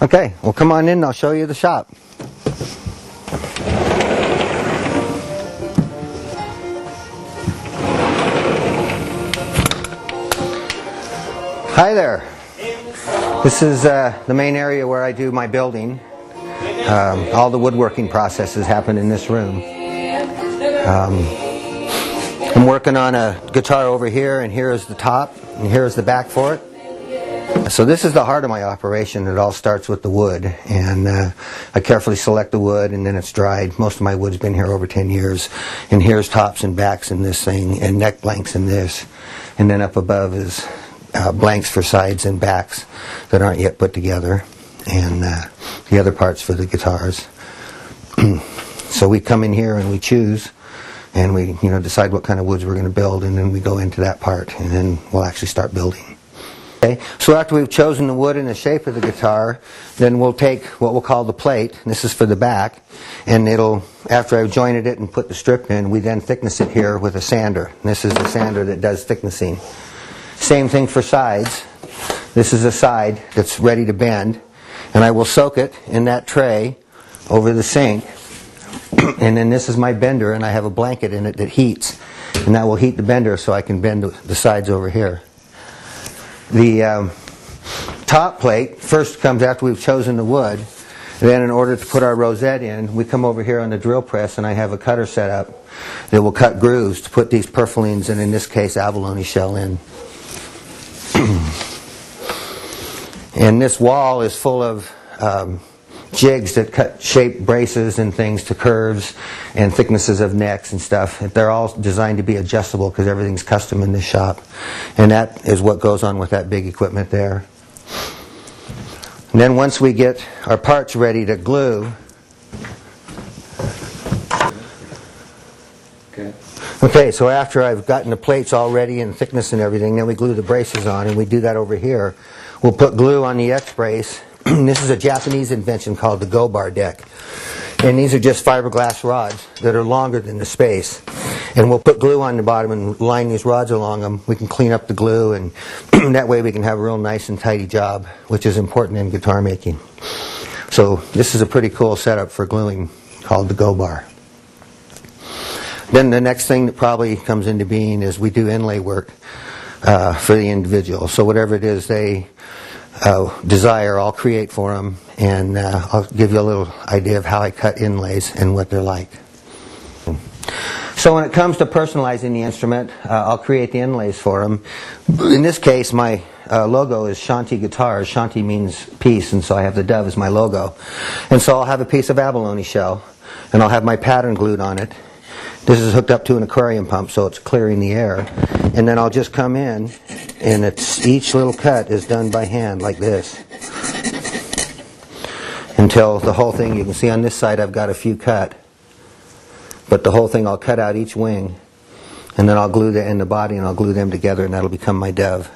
Okay, well come on in and I'll show you the shop. Hi there. This is the main area where I do my building. All the woodworking processes happen in this room. I'm working on a guitar over here, and here is the top, and here is the back for it. So this is the heart of my operation. It all starts with the wood, and I carefully select the wood, and then it's dried. Most of my wood's been here over 10 years, and here's tops and backs in this thing, and neck blanks in this, and then up above is blanks for sides and backs that aren't yet put together, and the other parts for the guitars. So we come in here and we choose, and we decide what kind of woods we're going to build, and then we go into that part, and then we'll actually start building. Okay, so after we've chosen the wood and the shape of the guitar, then we'll take what we'll call the plate. This is for the back, and after I've jointed it and put the strip in, we then thickness it here with a sander. This is the sander that does thicknessing. Same thing for sides. This is a side that's ready to bend, and I will soak it in that tray over the sink, and then this is my bender, and I have a blanket in it that heats, and that will heat the bender so I can bend the sides over here. The top plate first comes after we've chosen the wood. Then in order to put our rosette in, we come over here on the drill press, and I have a cutter set up that will cut grooves to put these purflings, and in this case abalone shell, in. And this wall is full of jigs that cut shape braces and things to curves and thicknesses of necks and stuff. They're all designed to be adjustable because everything's custom in this shop, and that is what goes on with that big equipment there. And then once we get our parts ready to glue, okay, so after I've gotten the plates all ready and thickness and everything, then we glue the braces on, and we do that over here. We'll put glue on the X-brace. This is a Japanese invention called the Go-Bar deck. And these are just fiberglass rods that are longer than the space. And we'll put glue on the bottom and line these rods along them. We can clean up the glue, and that way we can have a real nice and tidy job, which is important in guitar making. So this is a pretty cool setup for gluing called the Go-Bar. Then the next thing that probably comes into being is we do inlay work for the individual. So whatever it is they desire, I'll create for them, and I'll give you a little idea of how I cut inlays and what they're like. So when it comes to personalizing the instrument, I'll create the inlays for them. In this case, my logo is Shanti Guitars. Shanti means peace, and so I have the dove as my logo. And so I'll have a piece of abalone shell, and I'll have my pattern glued on it. This is hooked up to an aquarium pump, so it's clearing the air. And then I'll just come in, and each little cut is done by hand like this, until the whole thing, you can see on this side I've got a few cut, but the whole thing I'll cut out each wing, and then I'll glue the end, the body, and I'll glue them together, and that'll become my dove.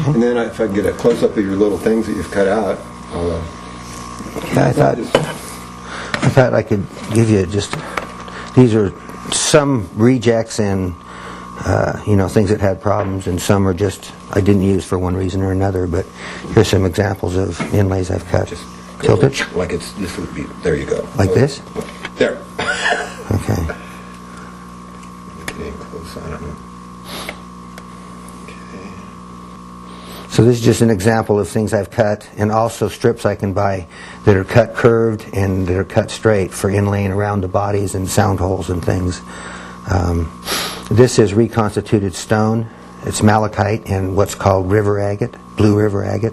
And then if I can get a close-up of your little things that you've cut out, I'll... Yeah, I thought I could give you just... These are some rejects and, things that had problems, and some are just I didn't use for one reason or another, but here's some examples of inlays I've cut. Just tilt it? Like this would be... There you go. Like this? There. Okay. Getting close on it. So this is just an example of things I've cut, and also strips I can buy that are cut curved and that are cut straight for inlaying around the bodies and sound holes and things. This is reconstituted stone. It's malachite and what's called river agate, blue river agate.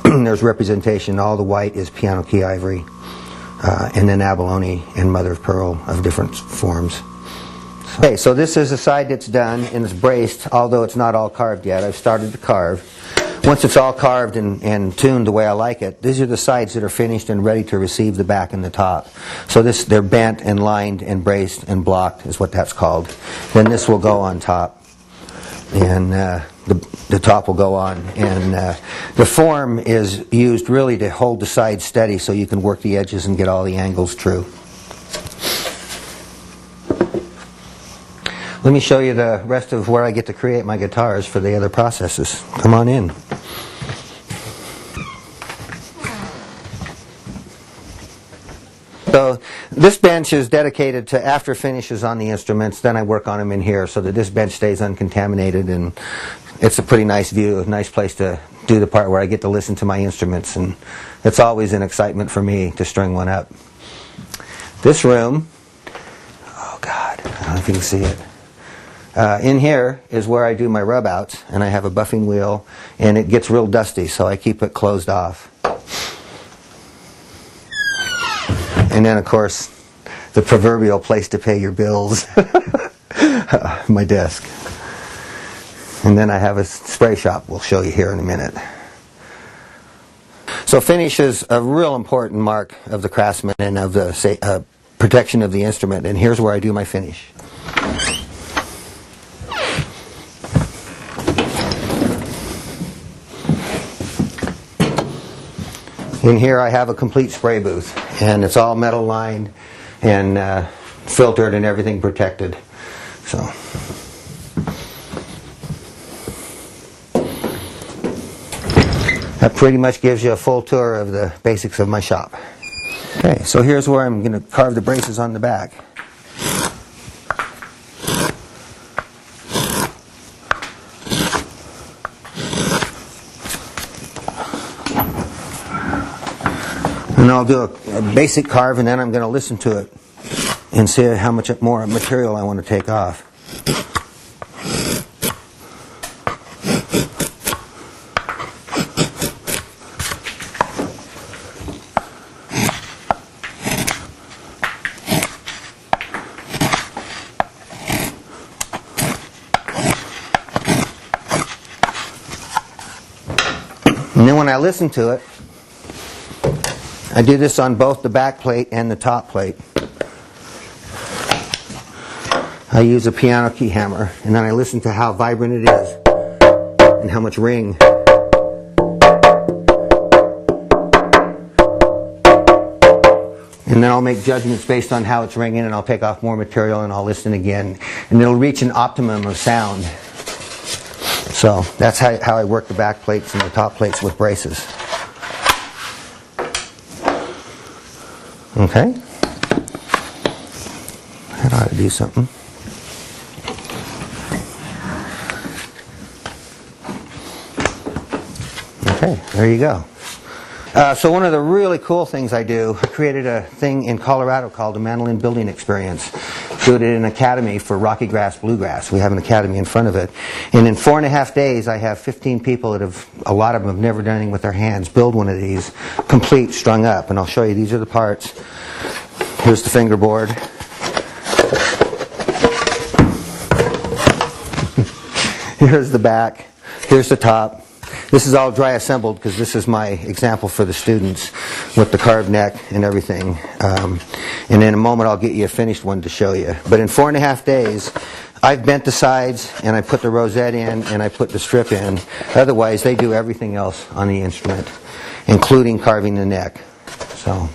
There's representation. All the white is piano key ivory, and then abalone and mother of pearl of different forms. Okay, so this is the side that's done and it's braced, although it's not all carved yet. I've started to carve. Once it's all carved and tuned the way I like it, these are the sides that are finished and ready to receive the back and the top. So they're bent and lined and braced and blocked is what that's called. Then this will go on top, and the top will go on. And the form is used really to hold the sides steady so you can work the edges and get all the angles true. Let me show you the rest of where I get to create my guitars for the other processes. Come on in. So this bench is dedicated to after finishes on the instruments, then I work on them in here so that this bench stays uncontaminated, and it's a pretty nice view, a nice place to do the part where I get to listen to my instruments, and it's always an excitement for me to string one up. This room, oh God, I don't know if you can see it. In here is where I do my rub outs, and I have a buffing wheel, and it gets real dusty, so I keep it closed off. And then, of course, the proverbial place to pay your bills, my desk. And then I have a spray shop we'll show you here in a minute. So finish is a real important mark of the craftsman and of the protection of the instrument, and here's where I do my finish. In here I have a complete spray booth, and it's all metal lined and filtered and everything protected. So that pretty much gives you a full tour of the basics of my shop. Okay, so here's where I'm going to carve the braces on the back. And I'll do a basic carve, and then I'm going to listen to it and see how much more material I want to take off. And then when I listen to it, I do this on both the back plate and the top plate. I use a piano key hammer, and then I listen to how vibrant it is and how much ring. And then I'll make judgments based on how it's ringing, and I'll take off more material and I'll listen again. And it'll reach an optimum of sound. So that's how I work the back plates and the top plates with braces. Okay, that ought to do something. Okay, there you go. So one of the really cool things I do, I created a thing in Colorado called the Mandolin Building Experience. Do it at an academy for Rocky Grass Bluegrass. We have an academy in front of it. And in 4.5 days, I have 15 people that a lot of them have never done anything with their hands, build one of these, complete, strung up. And I'll show you, these are the parts. Here's the fingerboard. Here's the back. Here's the top. This is all dry assembled because this is my example for the students with the carved neck and everything. And in a moment I'll get you a finished one to show you. But in 4.5 days, I've bent the sides and I put the rosette in and I put the strip in. Otherwise, they do everything else on the instrument, including carving the neck. So